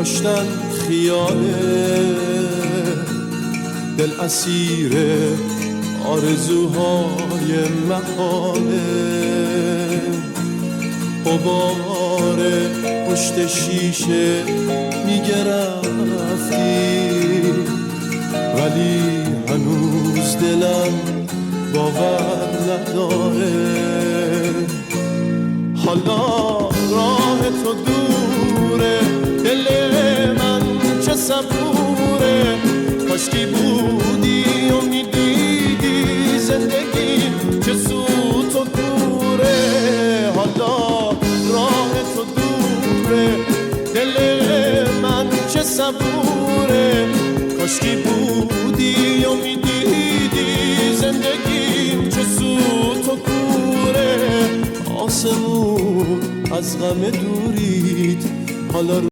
داشتن خیاله، دل اسیر آرزوهای محاله. غبار پشت شیشه میگه رفتی، ولی هنوز دلم باور نداره. حالا راه تو دوره، دل من چه صبوره. کاشکی بودی و میدیدی زندگی چه سوت و کوره. حالا راه تو دوره، دل من چه صبوره. کاشکی بودی و میدیدی زندگی چه سوت و کوره. آسمون از غم دورید، حالا